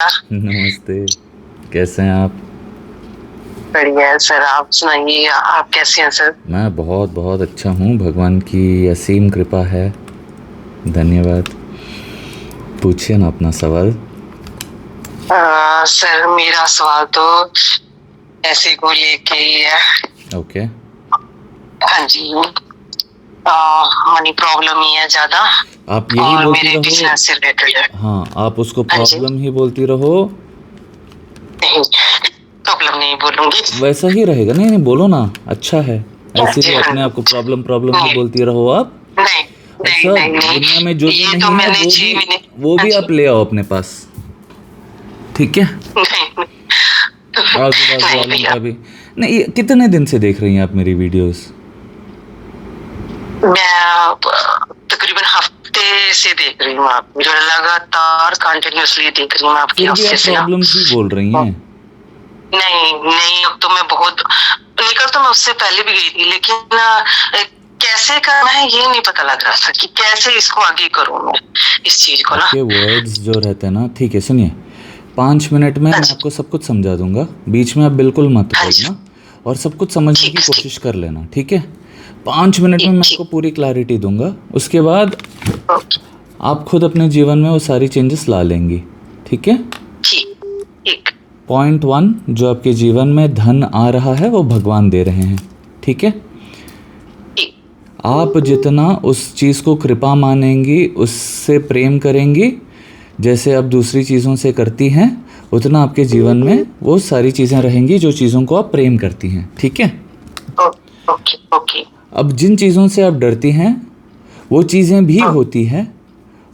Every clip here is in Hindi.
नमस्ते। कैसे हैं आप? बढ़िया है सर। आप सुनाइए, आप कैसे हैं सर? मैं बहुत बहुत अच्छा हूँ, भगवान की असीम कृपा है। धन्यवाद। पूछिए ना अपना सवाल। सर मेरा सवाल तो ऐसे को लेके ही है। ओके। हाँ जी। मनी प्रॉब्लम ही है ज्यादा आप यही और बोलती मेरे रहो। बिजनेस से रिलेटेड है। हाँ, आप उसको हाँ जी। प्रॉब्लम ही बोलती रहो। नहीं, प्रॉब्लम नहीं बोलूंगी। वैसा ही रहेगा। नहीं नहीं, बोलो ना, अच्छा है। हाँ ऐसे जी, ही हाँ अपने जी। आप को प्रॉब्लम प्रॉब्लम ही नहीं बोलती रहो आप। नहीं नहीं ऐसा नहीं नहीं, दुनिया में जो भी ये तो नहीं है मैंने वो भी 6 महीने। वो हाँ भी जी। आप ले आओ अपने पास। ठीक है। नहीं आजू बाजू नहीं वालों भैया, का भी। नहीं, ये कितने दिन से देख रही हैं आप मेरी वीडियोस? मैं तकरीबन हफ्ते से देख रही हूँ। आप जो लगातार कंटिन्यूअसली देख रही हूँ आपके फिर भी हफ्ते आप से ना। प्रॉब्लम्स ही बोल रही हैं। नहीं नहीं, अब तो मैं बहुत निकल तो मैं उससे पहले भी गई थी, लेकिन कैसे करना है ये नहीं पता लग रहा था कि कैसे इसको आगे करूँ मैं इस चीज को ना। आपके वर्ड्स जो रहते हैं ना, ठीक है, सुनिए। 5 मिनट में हाँ मैं जी, आपको सब कुछ समझा दूंगा। बीच में आप बिल्कुल मत हाँ जी। बोलना। और सब कुछ समझने की ठीक ठीक कोशिश कर लेना, ठीक है? 5 मिनट में ठीक मैं ठीक। आपको पूरी क्लैरिटी दूंगा। उसके बाद ओके। आप खुद अपने जीवन में वो सारी चेंजेस ला लेंगी। ठीक है। ठीक ठीक पॉइंट 1, जो आपके जीवन में धन आ रहा है वो भगवान दे रहे हैं। ठीक है। ठीक। आप जितना उस चीज़ को कृपा मानेंगी, उससे प्रेम करेंगी, जैसे आप दूसरी चीज़ों से करती हैं, उतना आपके जीवन में वो सारी चीज़ें रहेंगी जो चीज़ों को आप प्रेम करती हैं। ठीक है। Okay okay. अब जिन चीज़ों से आप डरती हैं वो चीज़ें भी हाँ होती हैं।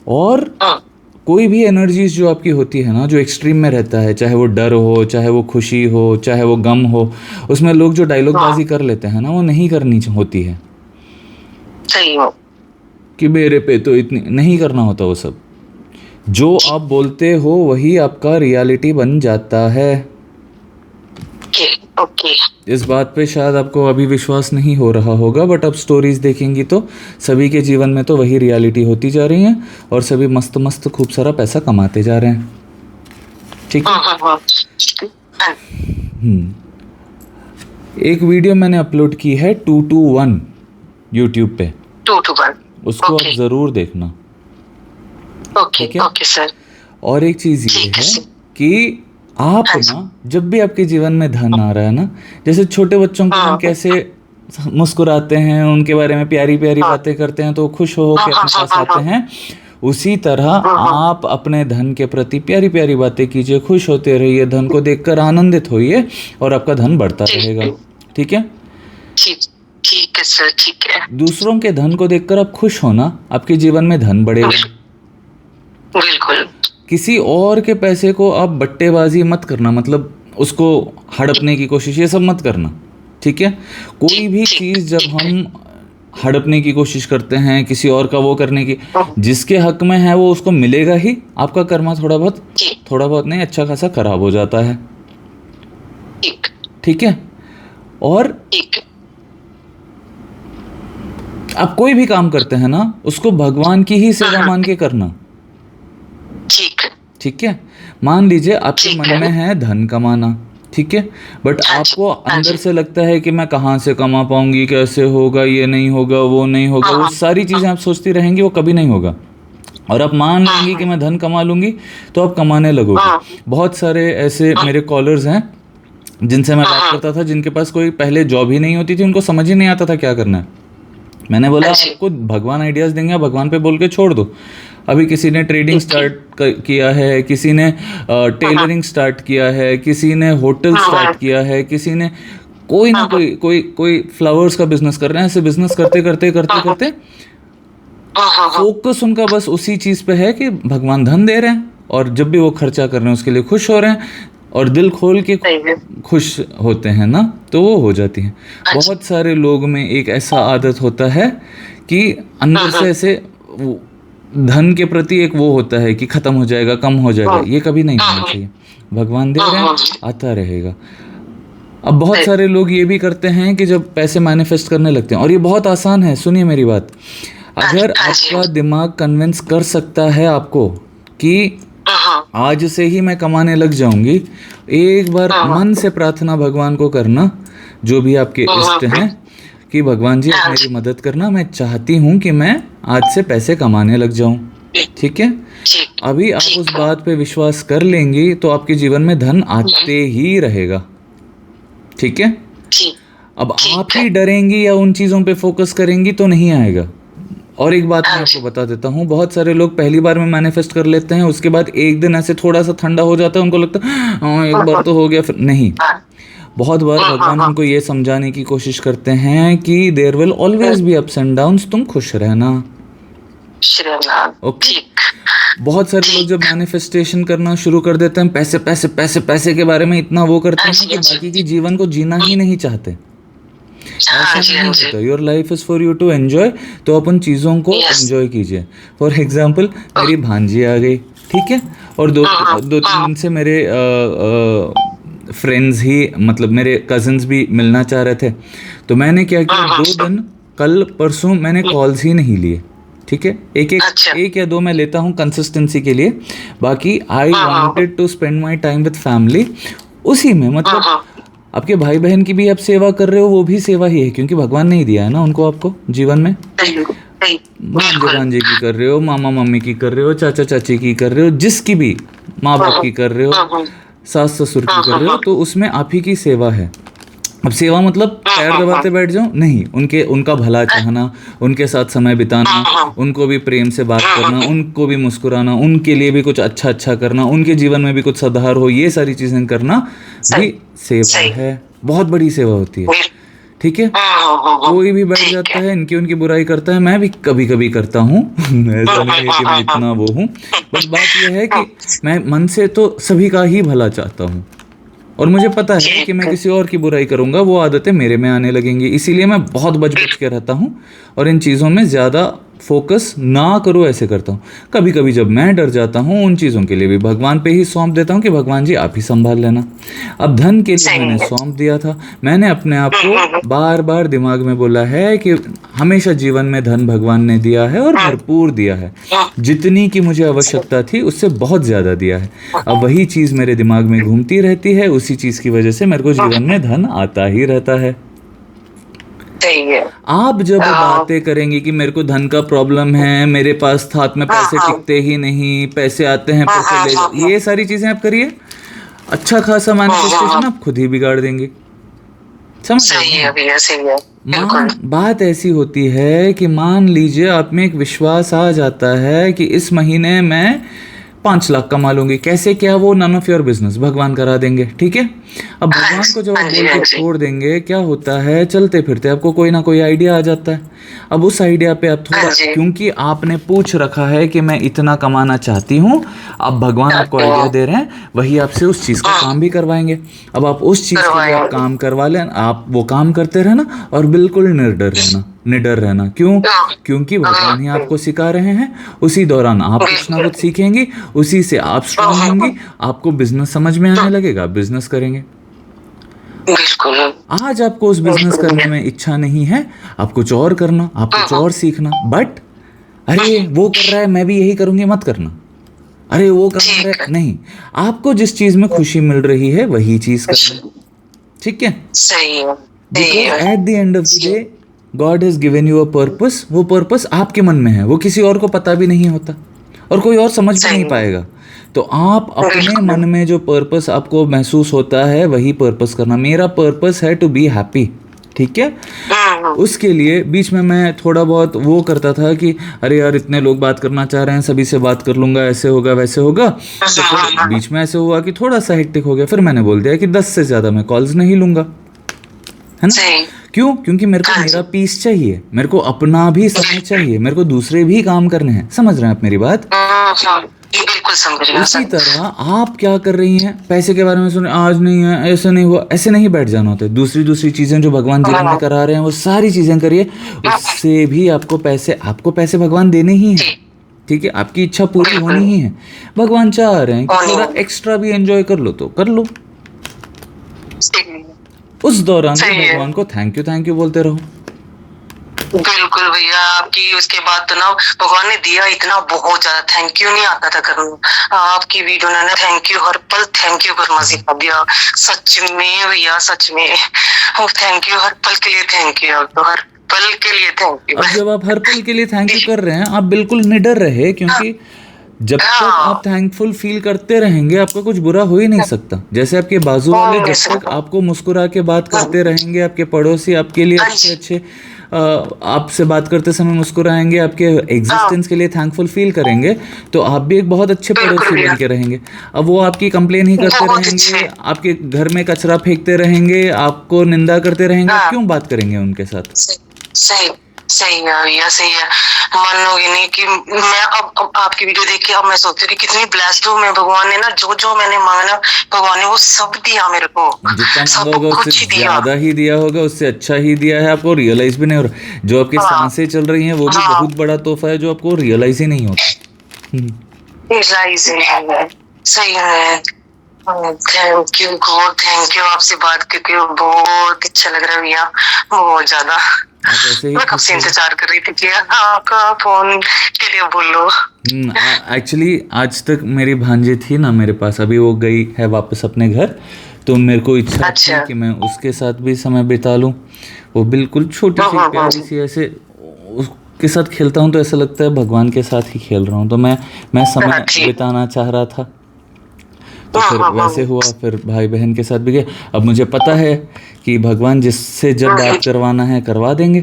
और हाँ कोई भी एनर्जीज जो आपकी होती है ना, जो एक्सट्रीम में रहता है, चाहे वो डर हो, चाहे वो खुशी हो, चाहे वो गम हो, उसमें लोग जो डायलॉग हाँ, बाजी कर लेते हैं ना, वो नहीं करनी होती है। सही हो। कि मेरे पे तो इतनी नहीं करना होता वो सब। जो ठीक। आप बोलते हो वही आपका रियलिटी बन जाता है। Okay okay. इस बात पे शायद आपको अभी विश्वास नहीं हो रहा होगा, बट अब स्टोरीज देखेंगी तो सभी के जीवन में तो वही रियलिटी होती जा रही है। और सभी मस्त मस्त खूब सारा पैसा कमाते जा रहे हैं। ठीक है। हाँ हाँ हाँ। एक वीडियो मैंने अपलोड की है 221 यूट्यूब पे। 2 to 1। उसको आप ओके ज़रूर देखना। ओके ठीक है। Okay sir. और एक चीज़ ये ठीक है है सर। कि आप हाँ जी। ना, जब भी आपके जीवन में धन आ रहा है ना, जैसे छोटे बच्चों को हम हाँ कैसे मुस्कुराते हैं, उनके बारे में प्यारी प्यारी हाँ बातें करते हैं तो वो खुश हो हाँ के हाँ अपने हाँ पास हाँ आते हाँ हैं, उसी तरह हाँ हाँ। आप अपने धन के प्रति प्यारी प्यारी बातें कीजिए, खुश होते रहिए, धन को देखकर आनंदित होइए और आपका धन बढ़ता ठीक रहेगा। ठीक है। ठीक ठीक है सर, ठीक है। दूसरों के धन को देखकर आप खुश होना, आपके जीवन में धन बढ़ेगा। बिल्कुल। किसी और के पैसे को आप बट्टेबाजी मत करना, मतलब उसको हड़पने की कोशिश, ये सब मत करना। ठीक है। कोई ठीक भी ठीक चीज़ जब ठीक है। हम हड़पने की कोशिश करते हैं, किसी और का वो करने की, हाँ, जिसके हक में है वो उसको मिलेगा ही। आपका कर्मा ठीक थोड़ा बहुत नहीं, अच्छा खासा खराब हो जाता है। ठीक ठीक है। और ठीक आप कोई भी काम करते हैं ना, उसको भगवान की ही सेवा मान के करना। ठीक ठीक है। मान लीजिए आपके ठीक मन है। में है धन कमाना, ठीक है, बट हाँ जी, आपको हाँ अंदर जी। से लगता है कि मैं कहाँ से कमा पाऊंगी, कैसे होगा, ये नहीं होगा, वो नहीं होगा, हाँ वो हाँ सारी चीज़ें आप सोचती रहेंगी, वो कभी नहीं होगा। और आप मान हाँ लेंगी कि हाँ मैं धन कमा लूंगी, तो आप कमाने लगोगी। हाँ बहुत सारे ऐसे हाँ मेरे कॉलर्स हैं जिनसे मैं हाँ बात हाँ। करता था, जिनके पास कोई पहले जॉब ही नहीं होती थी, उनको समझ ही नहीं आता था क्या करना है। मैंने बोला हाँ जी। आपको भगवान आइडियाज़ देंगे, आप भगवान पे बोल के छोड़ दो। अभी किसी ने ट्रेडिंग ठीक ठीक। स्टार्ट किया है, किसी ने हाँ हाँ टेलरिंग स्टार्ट किया है, किसी ने होटल हाँ स्टार्ट हाँ किया है, किसी ने कोई ना हाँ हाँ कोई फ्लावर्स का बिजनेस कर रहे हैं। ऐसे बिजनेस करते करते करते हाँ हाँ करते हाँ हाँ हाँ। फोकस उनका बस उसी चीज़ पे है कि भगवान धन दे रहे हैं, और जब भी वो खर्चा कर रहे हैं उसके लिए खुश हो रहे हैं, और दिल खोल के सही है। खुश होते हैं ना, तो वो हो जाती हैं। हाँ जी। बहुत सारे लोग में एक ऐसा आदत होता है कि हाँ अंदर हाँ से ऐसे धन के प्रति एक वो होता है कि ख़त्म हो जाएगा, कम हो जाएगा। हाँ ये कभी नहीं हाँ होना हाँ चाहिए। भगवान दे हाँ रहे हैं, हाँ। आता रहेगा। अब बहुत सही। सारे लोग ये भी करते हैं कि जब पैसे मैनिफेस्ट करने लगते हैं, और ये बहुत आसान है, सुनिए मेरी बात। हाँ जी, अगर हाँ जी, हाँ आपका जी। दिमाग कन्विंस कर सकता है आपको कि आज से ही मैं कमाने लग जाऊंगी। एक बार मन से प्रार्थना भगवान को करना, जो भी आपके इष्ट हैं, कि भगवान जी आप मेरी मदद करना, मैं चाहती हूँ कि मैं आज से पैसे कमाने लग जाऊं। ठीक है, अभी आप उस बात पे विश्वास कर लेंगी तो आपके जीवन में धन आते ही रहेगा। ठीक है, अब आप ही डरेंगी या उन चीज़ों पे फोकस करेंगी तो नहीं आएगा। और एक बात मैं आपको बता देता हूँ, बहुत सारे लोग पहली बार में मैनिफेस्ट कर लेते हैं, उसके बाद एक दिन ऐसे थोड़ा सा ठंडा हो जाता है, उनको लगता है हाँ एक बार तो हो गया, फिर नहीं। बहुत बार भगवान हमको ये समझाने की कोशिश करते हैं कि there will always be ups and downs, तुम खुश रहना। ओके, बहुत सारे लोग जब मैनिफेस्टेशन करना शुरू कर देते हैं, पैसे पैसे पैसे पैसे के बारे में इतना वो करते हैं कि बाकी की जीवन को जीना ही नहीं चाहते। ऐसा नहीं होता। Your life is for you to enjoy, तो अपन चीज़ों को एंजॉय कीजिए। फॉर एग्जाम्पल मेरी भांजी आ गई, ठीक है, और दो तीन दिन से मेरे फ्रेंड्स ही, मतलब मेरे कजन्स भी मिलना चाह रहे थे, तो मैंने क्या किया, 2 दिन कल परसों मैंने कॉल्स ही नहीं लिए। ठीक है, एक या 2 मैं लेता हूँ कंसिस्टेंसी के लिए, बाकी I wanted to spend my time with family. उसी में मतलब आपके भाई बहन की भी आप सेवा कर रहे हो, वो भी सेवा ही है, क्योंकि भगवान नहीं दिया है ना उनको आपको जीवन में। भांजे भांजे की कर रहे हो, मामा मम्मी की कर रहे हो, चाचा चाची की कर रहे हो, जिसकी भी माँ बाप की कर रहे हो, सास ससुर की कर रहे हो, तो उसमें आप ही की सेवा है। अब सेवा मतलब पैर दबाते बैठ जाओ नहीं, उनका भला चाहना, उनके साथ समय बिताना, उनको भी प्रेम से बात करना, उनको भी मुस्कुराना, उनके लिए भी कुछ अच्छा अच्छा करना, उनके जीवन में भी कुछ सुधार हो, ये सारी चीजें करना भी सेवा है। बहुत बड़ी सेवा होती है। ठीक है, कोई भी बैठ जाता है इनकी उनकी बुराई करता है, मैं भी कभी कभी करता हूँ ऐसा नहीं है कि मैं इतना वो हूँ, बस बात यह है कि मैं मन से तो सभी का ही भला चाहता हूँ, और मुझे पता है कि मैं किसी और की बुराई करूंगा वो आदतें मेरे में आने लगेंगी, इसीलिए मैं बहुत बच के रहता हूँ और इन चीज़ों में ज़्यादा फोकस ना करो, ऐसे करता हूँ। कभी कभी जब मैं डर जाता हूँ, उन चीज़ों के लिए भी भगवान पे ही सौंप देता हूँ कि भगवान जी आप ही संभाल लेना। अब धन के लिए मैंने सौंप दिया था, मैंने अपने आप को बार बार दिमाग में बोला है कि हमेशा जीवन में धन भगवान ने दिया है और भरपूर दिया है, जितनी की मुझे आवश्यकता थी उससे बहुत ज़्यादा दिया है। अब वही चीज़ मेरे दिमाग में घूमती रहती है, उसी चीज़ की वजह से मेरे को जीवन में धन आता ही रहता है। आप जब बातें करेंगे कि मेरे को धन का प्रॉब्लम है, मेरे पास हाथ में पैसे टिकते ही नहीं, पैसे आते हैं पैसे ले जाओ, ये सारी चीजें आप करिए, अच्छा खासा मैनिफेस्टेशन आप खुद ही बिगाड़ देंगे। समझ रहे? बात ऐसी होती है कि मान लीजिए आप में एक विश्वास आ जाता है कि इस महीने मैं 5 लाख कमा लूंगी, कैसे क्या, वो नन ऑफ योर बिजनेस, भगवान करा देंगे। ठीक है, अब भगवान को जब आप बोल के छोड़ देंगे, क्या होता है, चलते फिरते आपको कोई ना कोई आइडिया आ जाता है। अब उस आइडिया पे आप थोड़ा, क्योंकि आपने पूछ रखा है कि मैं इतना कमाना चाहती हूँ, अब भगवान आपको आइडिया दे रहे हैं, वही आपसे उस चीज़ का काम भी करवाएंगे। अब आप उस चीज़ के लिए आप काम करवा लें, आप वो काम करते रहना और बिल्कुल निडर रहना। क्यों? क्योंकि भगवान ही आपको सिखा रहे हैं, उसी दौरान आप कुछ ना कुछ सीखेंगे, उसी से आप स्ट्रांग होंगी, आपको बिजनेस समझ में आने लगेगा, बिजनेस करेंगे। आज आपको उस बिजनेस करने में इच्छा नहीं है, आप कुछ और करना, आप कुछ और सीखना, बट अरे वो कर रहा है मैं भी यही करूंगी, मत करना। अरे वो कर रहा है, नहीं, आपको जिस चीज में खुशी मिल रही है वही चीज करना। ठीक है, because at the end of the day God has given you a purpose, वो पर्पस आपके मन में है, वो किसी और को पता भी नहीं होता और कोई और समझ भी नहीं पाएगा। तो आप अपने मन में जो पर्पस आपको महसूस होता है वही पर्पस करना। मेरा पर्पस है टू बी हैप्पी। ठीक है, उसके लिए बीच में मैं थोड़ा बहुत वो करता था कि अरे यार इतने लोग बात करना चाह रहे हैं, सभी से बात कर लूंगा, ऐसे होगा वैसे होगा, तो फिर बीच में ऐसे हुआ कि थोड़ा सा हेक्टिक हो गया, फिर मैंने बोल दिया कि 10 से ज़्यादा मैं कॉल्स नहीं लूंगा, है ना। क्यों? क्योंकि मेरे को मेरा पीस चाहिए, मेरे को अपना भी समय चाहिए, मेरे को दूसरे भी काम करने हैं। समझ रहे हैं आप मेरी बात? बिल्कुल समझ रहे हैं। उसी तरह आप क्या कर रही हैं, पैसे के बारे में सुने, आज नहीं है, ऐसे नहीं हुआ, ऐसे नहीं बैठ जाना होता है। दूसरी चीजें जो भगवान जीवन में करा रहे हैं वो सारी चीजें करिए, उससे भी आपको पैसे भगवान देने ही हैं। ठीक है, आपकी इच्छा पूरी होनी ही है। भगवान चाह रहे हैं कि थोड़ा एक्स्ट्रा भी एंजॉय कर लो तो कर लो, उस दौरान भगवान को थैंक यू बोलते रहो। बिल्कुल भैया, आपकी उसके बाद तो ना भगवान ने दिया इतना, बहुत ज्यादा थैंक यू नहीं आता था करना। आपकी वीडियो ने ना थैंक यू हर पल थैंक यू करना सिखा दिया। सच में भैया, सच में थैंक यू हर पल के लिए, थैंक यू आपको हर पल के लिए, थैंक यू। अब जब आप हर पल के लिए थैंक यू कर रहे हैं, आप बिल्कुल निडर रहे, क्योंकि जब तक आप थैंकफुल फील करते रहेंगे आपका कुछ बुरा हो ही नहीं सकता। जैसे आपके बाजू वाले जब तक आपको मुस्कुरा के बात करते रहेंगे, आपके पड़ोसी आपके लिए अच्छे अच्छे आपसे बात करते समय मुस्कुराएंगे, आपके एग्जिस्टेंस के लिए थैंकफुल फील करेंगे, तो आप भी एक बहुत अच्छे पड़ोसी बन के रहेंगे। अब वो आपकी कंप्लेन ही करते रहेंगे, आपके घर में कचरा फेंकते रहेंगे, आपको निंदा करते रहेंगे, आप क्यों बात करेंगे उनके साथ? सही सही है भैया, सही है। मानोगे नहीं कि मैं अब आपकी वीडियो देख के अब मैं सोचती हूँ कि कितनी ब्लेस्ड हूँ मैं। भगवान ने ना जो जो मैंने मांगा, भगवान ने वो सब दिया मेरे को, जितना सब मांगा होगा कुछ उससे ही दिया। ज्यादा ही दिया होगा, उससे अच्छा ही दिया है, आपको रियलाइज भी नहीं हो रहा। जो आपकी सांसें चल रही हैं वो भी बहुत बड़ा तोहफा है, जो आपको रियलाइज ही नहीं होता। सही है। Thank you God, thank you. आपसे बात करके बहुत अच्छा लग रहा है भैया, बहुत ज्यादा। आप ऐसे ही मैं कब से इंतजार कर रही थी कि आपका फोन के लिए बोलो। एक्चुअली आज तक मेरी भांजी थी ना मेरे पास, अभी वो गई है वापस अपने घर, तो मेरे को इच्छा थी कि मैं उसके साथ भी समय बिता लूं। वो बिल्कुल छोटी सी प्यारी सी, ऐसे उसके साथ खेलता हूं तो ऐसा लगता है भगवान के साथ ही खेल रहा हूं, तो मैं समय बिताना चाह रहा था। तो फिर वैसे हुआ, फिर भाई बहन के साथ भी गए। अब मुझे पता है कि भगवान जिससे जब बात करवाना है करवा देंगे,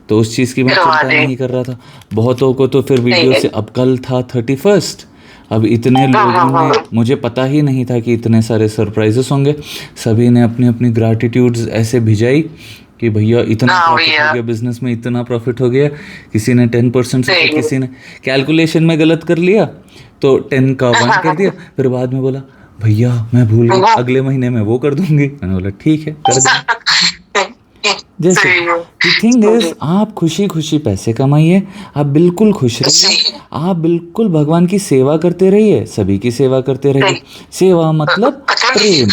तो उस चीज़ की मैं चिंता नहीं कर रहा था। बहुतों को तो फिर वीडियो से, अब कल था 31st, अब इतने लोगों ने, मुझे पता ही नहीं था कि इतने सारे सरप्राइजेस होंगे। सभी ने अपनी अपनी ग्रैटिट्यूड्स ऐसे भिजाई कि भैया इतना प्रॉफिट हो गया, बिजनेस में इतना प्रॉफिट हो गया। किसी ने 10% से, किसी ने कैलकुलेशन में गलत कर लिया तो 10 का 1 कर दिया, फिर बाद में बोला भैया मैं भूल गई, अगले महीने में वो कर दूंगी। मैंने बोला ठीक है कर दो। जैसे द थिंग इज, आप खुशी खुशी पैसे कमाइए, आप बिल्कुल खुश रहिए, आप बिल्कुल भगवान की सेवा करते रहिए, सभी की सेवा करते रहिए। सेवा मतलब प्रेम,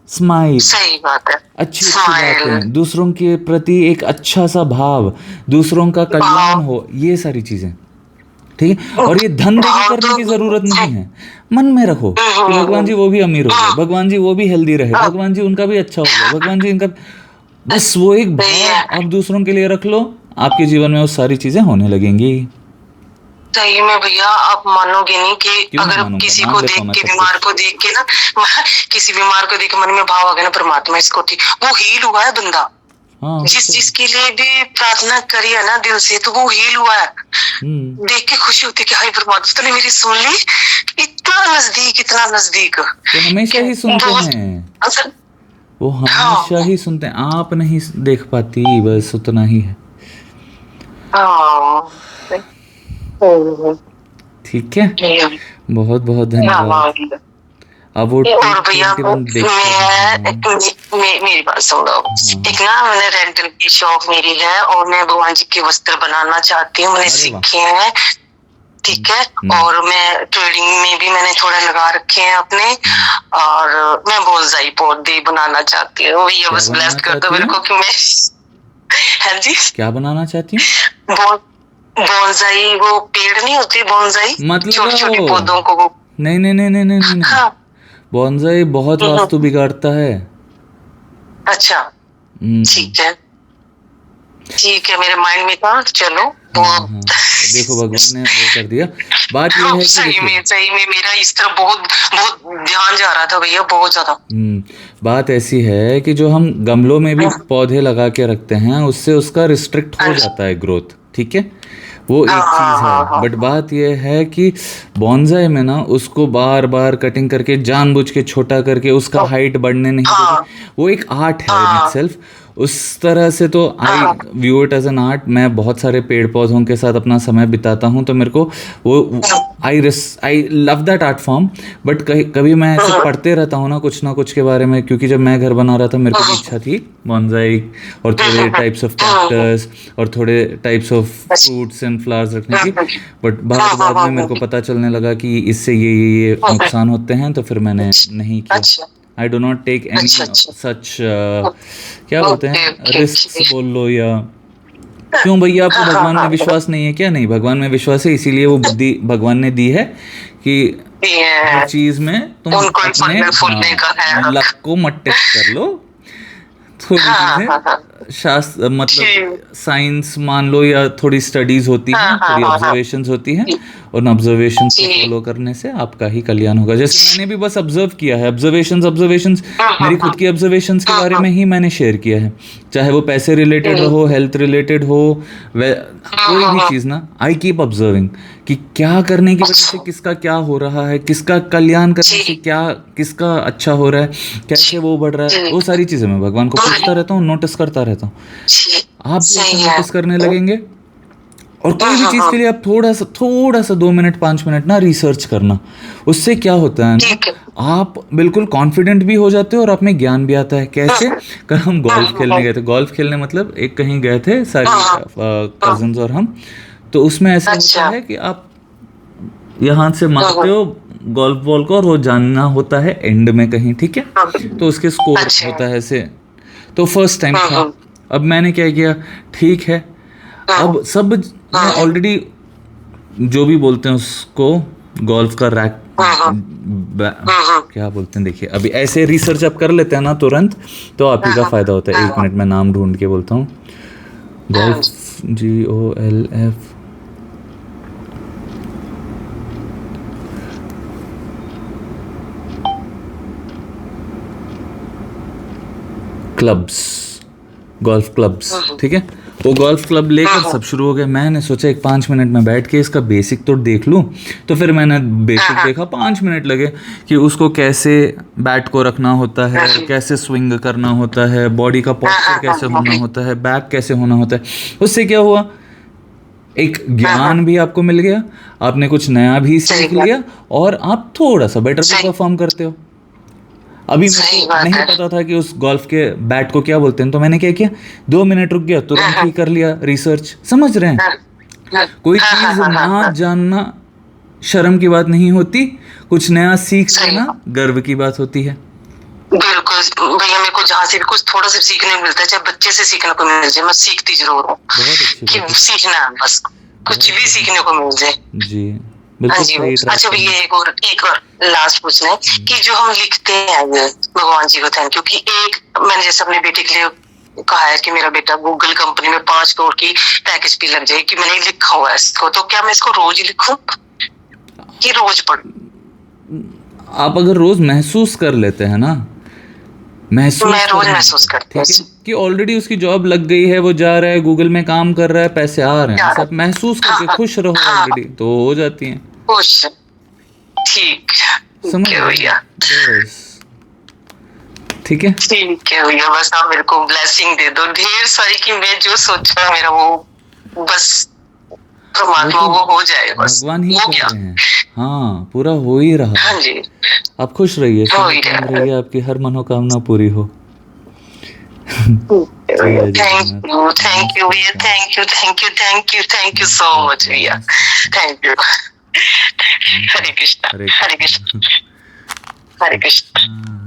स्माइल, सही बात है, अच्छी अच्छी बातें, दूसरों के प्रति एक अच्छा सा भाव, दूसरों का कल्याण हो, ये सारी चीजें, ठीक है। और ये धन देके करने की जरूरत नहीं है, मन में रखो कि भगवान जी वो भी अमीर हो गए, भगवान जी वो भी हेल्दी रहे, भगवान जी उनका भी अच्छा हो गया, भगवान जी इनका, बस वो एक भाव आप दूसरों के लिए रख लो, आपके जीवन में वो सारी चीजें होने लगेंगी। सही में भैया, आप मानोगे नहीं कि अगर किसी को देख के, बीमार को देख के ना, किसी बीमार को देख के मन में भाव आ गया ना, परमात्मा इसको थी, वो हील हुआ है बंदा। हाँ, जिस चीज के लिए भी प्रार्थना करी है ना दिल से, तो वो हील हुआ है। देख के खुशी होती है कि हाय परमात्मा तूने मेरी सुन ली, इतना नजदीक, इतना नजदीक। तो हमेशा ही सुनते हैं वो, हमेशा ही सुनते हैं, आप नहीं देख पाती, बस उतना ही है। ठीक है, बहुत बहुत धन्यवाद। अब वो और भैया मेरी बात सुन लो, एक ना मैंने रेंटल की शॉप मेरी है, और मैं भगवान जी के वस्त्र बनाना चाहती हूँ, मैंने सीखे हैं, ठीक है। और मैं ट्रेडिंग में भी मैंने थोड़ा लगा रखे हैं अपने, और मैं बोनसाई पौधे बनाना चाहती हूँ भैया, बस ब्लेस्ड कर दो मेरे को कि मैं हाँ जी क्या बनाना चाहती हूँ? बोनसाई, वो पेड़ नहीं होते बोनसाई, मतलब छोटे छोटे पौधों को, वो नहीं नहीं नहीं नहीं नहीं, हाँ। बोनसाई बहुत वास्तु बिगाड़ता है। अच्छा ठीक है, ठीक है, मेरे माइंड में था, चलो देखो भगवान ने वो कर दिया। बात ये है कि सही में मेरा इस तरह बहुत बहुत ध्यान जा रहा था भैया, बहुत ज्यादा। बात ऐसी है कि जो हम गमलों में भी पौधे लगा के रखते हैं, उससे उसका रिस्ट्रिक्ट हो जाता है ग्रोथ, ठीक है, वो एक चीज़ है। बट बात ये है कि बोनसाई में ना उसको बार बार कटिंग करके जानबूझ के छोटा करके उसका हाइट बढ़ने नहीं देते, वो एक आर्ट है इन इटसेल्फ। उस तरह से तो I view it as an art. मैं बहुत सारे पेड़ पौधों के साथ अपना समय बिताता हूँ, तो मेरे को वो I love that art form. But कभी मैं ऐसे पढ़ते रहता हूँ ना कुछ के बारे में, क्योंकि जब मैं घर बना रहा था मेरे को इच्छा थी बोनसाई और थोड़े टाइप्स ऑफ कैक्टस और थोड़े types of fruits and flowers रखने की। बट बाद में मेरे को पता चलने लगा कि इससे ये नुकसान होते हैं, तो फिर मैंने नहीं किया। I do not take any such क्या बोलते हैं, रिस्क बोल लो या क्यों भैया, आपको भगवान में विश्वास नहीं है क्या? नहीं, भगवान में विश्वास है, इसीलिए वो बुद्धि भगवान ने दी है कि हर चीज में तुम उनको ही अपने फूलने का है। लक को मत टेस्ट कर लो। थोड़ी चीजें शास्त्र मतलब साइंस मान लो, या थोड़ी स्टडीज होती हैं, थोड़ी ऑब्जर्वेशंस होती हैं, और ऑब्जर्वेशंस को फॉलो करने से आपका ही कल्याण होगा। जैसे मैंने भी बस ऑब्जर्व किया है, ऑब्जर्वेशंस मेरी खुद की ऑब्जर्वेशंस के बारे में ही मैंने शेयर किया है, चाहे वो पैसे रिलेटेड हो, हेल्थ रिलेटेड हो, कोई भी चीज़ ना, आई कीप ऑब्जर्विंग कि क्या करने की वजह से किसका क्या हो रहा है, किसका कल्याण करने से क्या किसका अच्छा हो रहा है, कैसे वो बढ़ रहा है, वो सारी चीज़ें मैं भगवान को पूछता रहता हूँ, नोटिस करता रहता हूँ। आप भी ऐसा नोटिस करने लगेंगे, और कोई भी चीज़ के लिए आप थोड़ा सा 2 मिनट 5 मिनट ना रिसर्च करना, उससे क्या होता है ना, आप बिल्कुल कॉन्फिडेंट भी हो जाते हो और आप में ज्ञान भी आता है। कैसे? कल हम गोल्फ खेलने गए थे, गोल्फ खेलने मतलब एक कहीं गए थे सारी कजन्स और हम, तो उसमें ऐसा होता है कि आप यहाँ से मारते हो गोल्फ बॉल को, और वो जानना होता है एंड में कहीं, ठीक है, तो उसके स्कोर होता है ऐसे। तो फर्स्ट टाइम था, अब मैंने क्या किया, ठीक है, अब सब मैं ऑलरेडी जो भी बोलते हैं उसको, गोल्फ का रैक क्या बोलते हैं, देखिए अभी ऐसे रिसर्च आप कर लेते हैं ना तुरंत, तो आप ही का फायदा होता है। 1 मिनट में नाम ढूंढ के बोलता हूँ, golf, GOLF, clubs, golf clubs, ठीक है, वो गोल्फ क्लब लेकर सब शुरू हो गया। मैंने सोचा एक 5 मिनट में बैठ के इसका बेसिक तो देख लूँ, तो फिर मैंने बेसिक देखा, 5 मिनट लगे कि उसको कैसे बैट को रखना होता है, कैसे स्विंग करना होता है, बॉडी का पोस्चर कैसे होना होता है, बैक कैसे होना होता है। उससे क्या हुआ, एक ज्ञान भी आपको मिल गया, आपने कुछ नया भी सीख लिया, और आप थोड़ा सा बेटर भी परफॉर्म करते हो। अभी मेरे को नहीं पता था कि उस गोल्फ के बैट को क्या बोलते हैं, तो मैंने क्या किया, 2 मिनट रुक गया, तुरंत ही कर लिया रिसर्च। समझ रहे हैं, कोई चीज ना जानना शर्म की बात नहीं होती, कुछ नया सीख लेना गर्व की बात होती है। बिल्कुल भैया, मेरे को जहाँ से भी कुछ थोड़ा सा सीखने को मिलता है, चाहे बच्चे से सीखने को मिल जाए, मैं सीखती जरूर हूँ। कि सीखना, बस कुछ भी सीखने को मिल जाए जी। हाँ जी। अच्छा भैया, एक और लास्ट पूछना है कि जो हम लिखते हैं भगवान जी को थैंक यू, कि एक मैंने जैसे अपने बेटे के लिए कहा है कि मेरा बेटा गूगल कंपनी में 5 करोड़ की पैकेज पे लग जाए, कि मैंने लिखा हुआ है इसको, तो क्या मैं इसको रोज लिखूं कि रोज पढ़ूं? आप अगर रोज महसूस कर लेते हैं ना, मैं रोज महसूस करती हूँ कि ऑलरेडी उसकी जॉब लग गई है, वो जा रहा है, गूगल में काम कर रहा है, पैसे आ रहे हैं, सब महसूस करके खुश रहो ऑलरेडी, तो हो जाती हैं खुश। ठीक है भैया, ठीक है, ठीक है भैया, बस आप मेरे को ब्लेसिंग दे दो ढेर सारी, कि मैं जो सोचा है मेरा वो बस परमात्मा वो हो जाए, बस भगवान ही कर रहे हैं। हाँ, पूरा हो ही रहा है। हाँ जी, आप खुश रहिए, रहिए, आपकी हर मनोकामना पूरी हो। थैंक यू भैया, थैंक यू सो मच भैया, thank you. Hare Krishna, Hare Krishna, Hare Krishna.